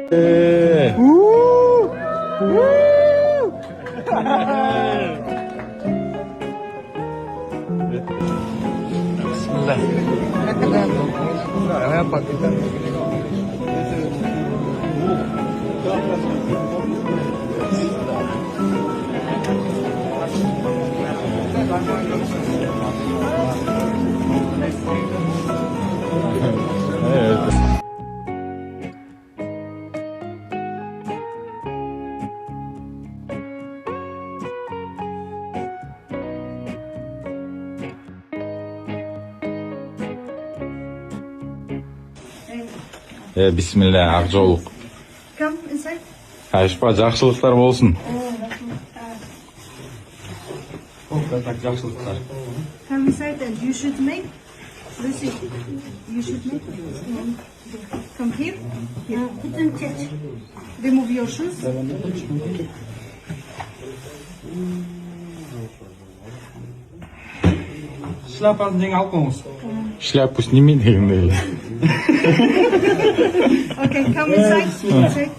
Bismillah. Apa kita? Evet. Bismillah, aqjoluk. Come inside. Ayşpa, жақсылықтар болсын. Come inside and you should make. Lucy, you should make. Come here. Here. Remove your shoes. Шляпаны неге алып қойыңыз? Шляпу сними дегендей. Okay, come inside. Inside.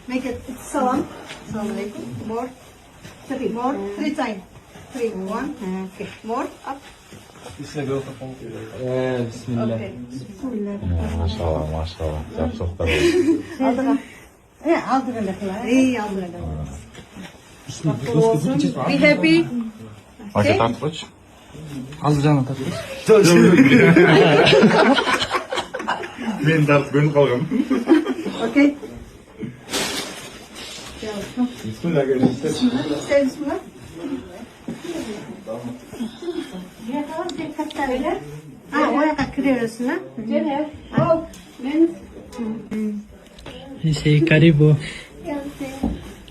Make it. Salam. Salam alaikum. More. Three. More. 3 times. 3. 1. Okay. More. Up. Bismillah. Okay. Maşallah, maşallah. Жақсылықтар болсын. Aldırın. İyi aldırın. Be happy. Aka тартып қойшы. Алды жағынан тартып. Мен тартып көніп қалғам. Okay. Bismillah görüşürüz. Say bismillah. Oraya kırıyorsun ha? Karibu.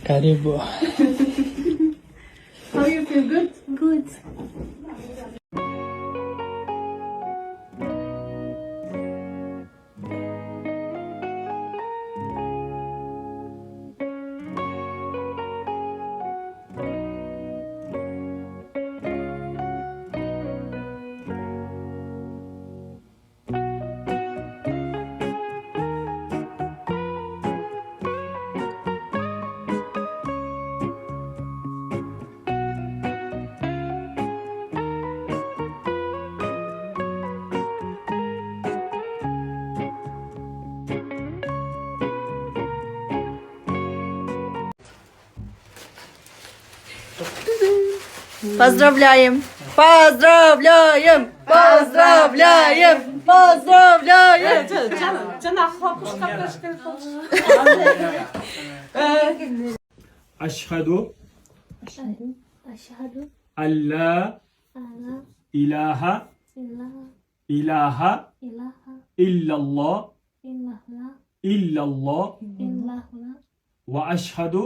Karibu. How you feel good? Good. Поздравляем! Поздравляем! Поздравляем! Поздравляем! Aşhadu أشهد en la أن ilahe لا إله illallah إلا illallah الله ve aşhadu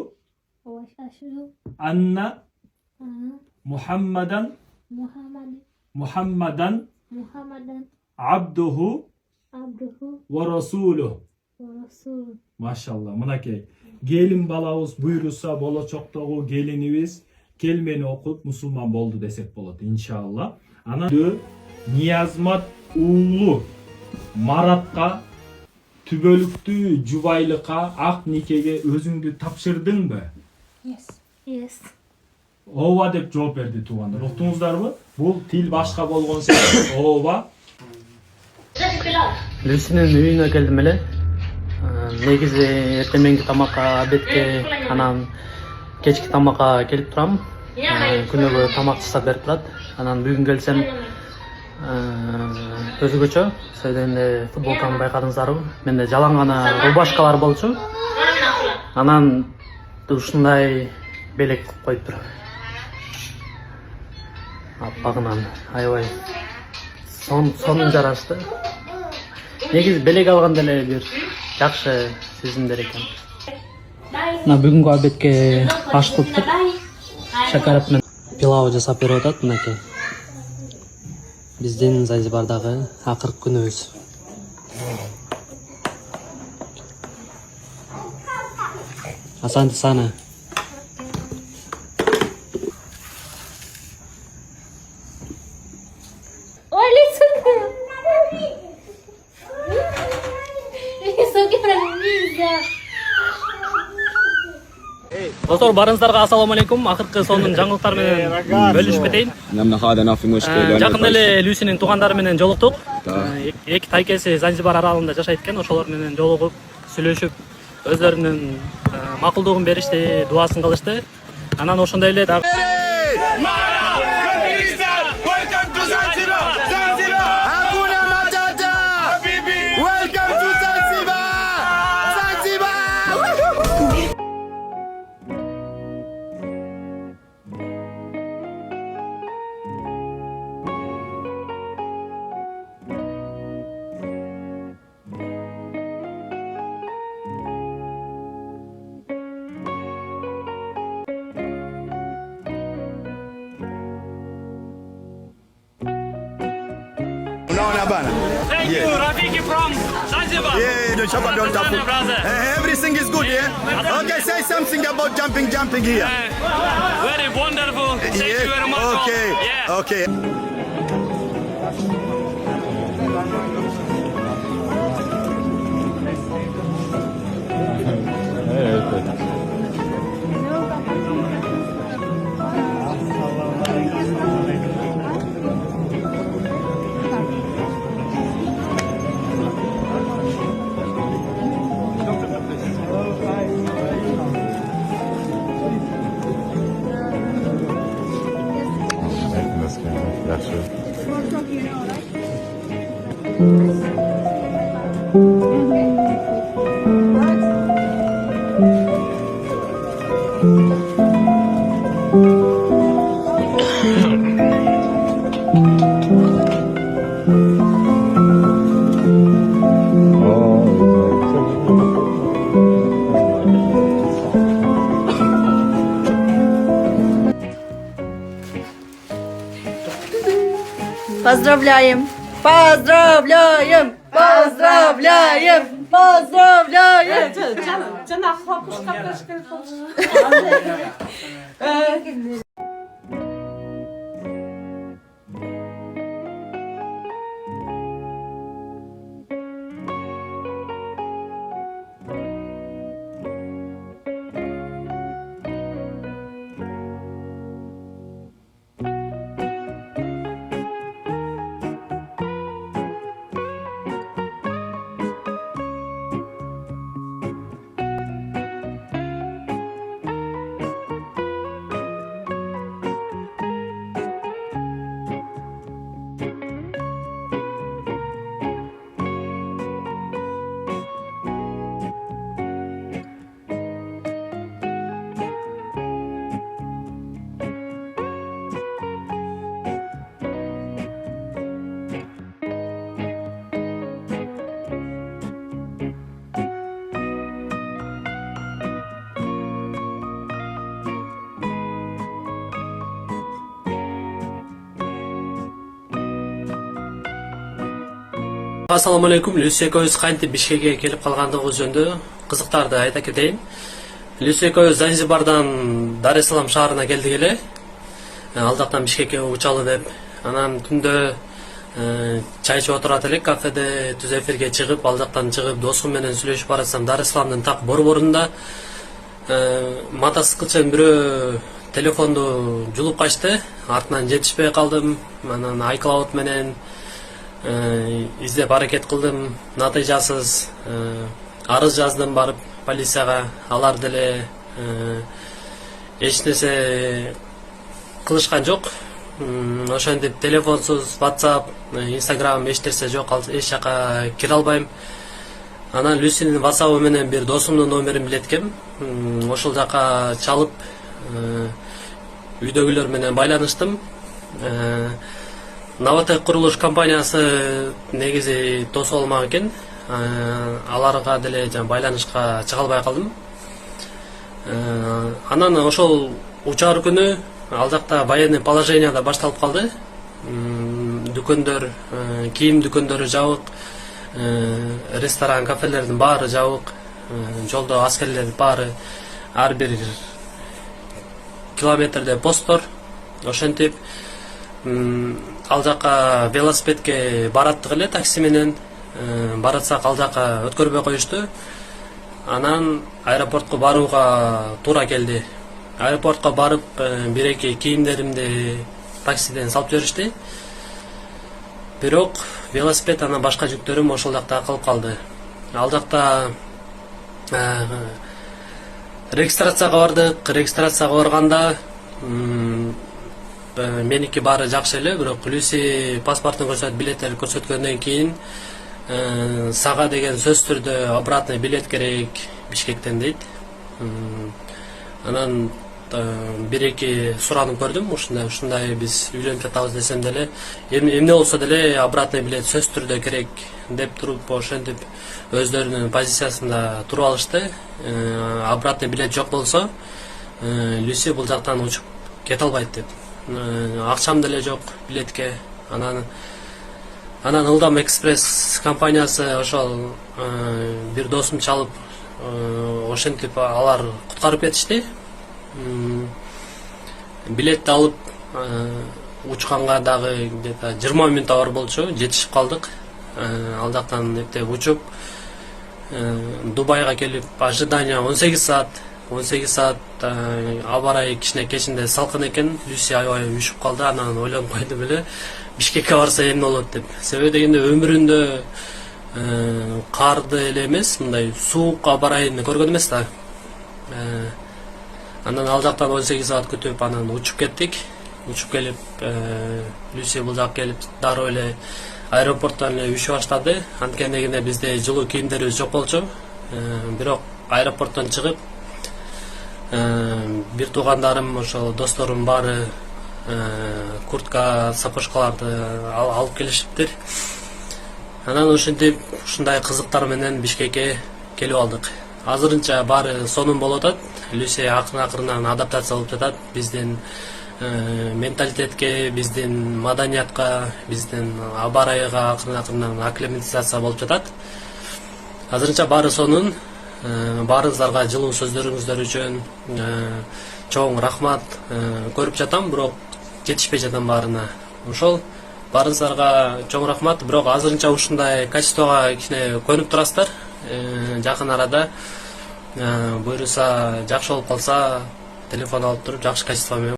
وأشهد enne أن Muhammeden محمدا abduhu عبده ve rasuluh. ورسوله. Maşallah, mınakey. Gelin balabız buyursa bolaçoktogу gelinibиz kelmeni okut musulman boldu desek bolot inşallah. Ana Niyazmat uğlu Maratqa tübölüktü jubaylıqa ak nikege özüңdү tapşırdın mı? Yes. Ооба деп жооп берди туугандар. Уктуңуздарбы? Бул тил башка болгон себептен ооба. Люсинин үйүнө келдим эле. Негизи эртеменги тамакка, обедке, анан кечки тамакка келип турам. Күнүгө тамак жасап берип турат. Анан бүгүн келсем өзгөчө. Сөйдөгөндө футболканы байкадыңыздарбы? Менде жалаң гана рубашкалар болчу. Анан ушундай белек коюп тур. Аппагынан аябай сонун жарашты. Негизи белек алганда эле бир жакшы сезимдер экен. Мына бүгүнкү обедке аш кылыптыр. Шакарап менен пилау жасап берип атат мынакей. Биздин Занзибардагы акыркы күнүбүз. Asante sana. Isso aqui pra mim. Dostlar barыңыздарга assalamu алейкум. Акыркы сонун жаңылыктар менен бөлүшүп кетейин. Жакында эле Люсинин туугандары менен жолуктук. Эки тайкеси Занзибар аралында жашайт экен. Ошолор менен жолугуп, сүйлөшүп, өзлөрүнүн макулдугун беришти, дуасын кылышты. Анан ошондой эле дагы Thank you, Rafiki from Zanzibar. Yeah, the chopper don't tap. Everything is good, yeah? Okay, say something about jumping here. Very wonderful. Thank you very much. Okay, Yeah. okay. Evet. Yaxshi. Поздравляем! Поздравляем! Поздравляем! Поздравляем! Assalamu алейкум. Люси экөөбүз кантип Бишкекке келип калгандыгыбыз жөнүндө кызыктарды айта кетейин. Люси экөөбүз Занзибардан Дар-эс-Салам шаарына келдик эле. Ал жактан Бишкекке учалы деп. Анан түндө чай ичип отурат элек кафеде, түз эфирге чыгып, ал жактан чыгып досум менен сүйлөшүп баратсам Дар-эс-Саламдын так борборунда мотоциклчен бирөө телефонду жулуп качты. Артынан жетишпей калдым. Анан iCloud менен издеп аракет кылдым, натыйжасыз арыз жаздым барып полицияга. Алар деле эч нерсе кылышкан жок. Ошентип телефонсуз WhatsApp, Instagram эч нерсе жок, эч жака кире албайм. Анан Люсинин WhatsApp менен бир досумдун номерин билет экем. Ошол жака чалып үйдөгүлөр менен байланыштым. Новотек курулуш компаниясы негизи тосуп алмак экен. Аларга деле байланышка чыга албай калдым. Анан ошол учар күнү ал жакта военный положение да башталып калды. Дүкөндөр, кийим дүкөндөрү жабык, ресторан, кафелердин баары жабык. Жолдо аскерлер баары ар бир километрде посттор. Ошентип ал жака велосипедке бараттык эле такси менен. Баратсак ал жака өткөрбөй коюшту. Анан аэропортко барууга туура келди. Аэропортко барып, бир-эки кийимдеримди таксиден салып жиберишти. Бирок велосипед анан башка жүктөрүм ошол жакта калып калды. Ал жакта регистрацияга бардык. Регистрацияга барганда меники баары жакшы эле, бирок Люси паспортун көрсөтүп, билеттерди көрсөткөндөн кийин сага деген сөз түрдө обратный билет керек Бишкектен дейт. Анан бир-эки суранып көрдүм, ушундай биз үйлөнүп жатабыз десем деле, эмне болсо деле обратный билет сөз түрдө керек деп туруп, ошентип өздөрүнүн позициясында туруп алышты. Обратный билет жок болсо, Люси бул жактан учуп кете албайт деп. Акчам деле жок билетке. Анан Ылдам экспресс компаниясы ошол бир досум чалып, ошентип алар куткарып кетишти. Билетти алып учканга дагы где-то 20 мүнөт бар болчу, жетишип калдык. Ал жактан эптеп учуп Дубайга келип, ожидание 18 саат. 18 саат аба ырайы кичине кечинде салкын экен, Люси аябай үшүп калды. Анан ойлонуп койдум эле, Бишкекке барса эмне болот деп. Себеби дегенде өмүрүндө карды эле эмес, мындай суук аба ырайын көргөн эмес да. Анан ал жактан 18 саат күтүп, анан учуп кеттик. Учуп келип, Люси бул жакка келип, дароо эле аэропорттон эле үшүп баштады. Анткени бизде жылуу кийимдерибиз жок болчу. Бирок аэропорттон чыгып, бир туугандарым, ошол досторум баары куртка, сапожкаларды алып келишиптир. Анан ошентип ушундай кызыктар менен Бишкекке келип алдык. Азырынча баары сонун болуп атат. Люси акырын-акырынан адаптация болуп жатат биздин менталитетке, биздин маданиятка, биздин аба ырайга акырын-акырынан акклиматизация болуп жатат. Азырынча баары сонун. Баарыңыздарга жылуу сөздөрүңүздөр үчүн чоң рахмат. Көрүп жатам, бирок жетишпей жатам баарына. Ошол баарыңыздарга чоң рахмат. Бирок азырынча ушундай качествого кичине көнүп турасыздар. Жакын арада буйруса, жакшы болуп калса, телефон алып туруп жакшы качество менен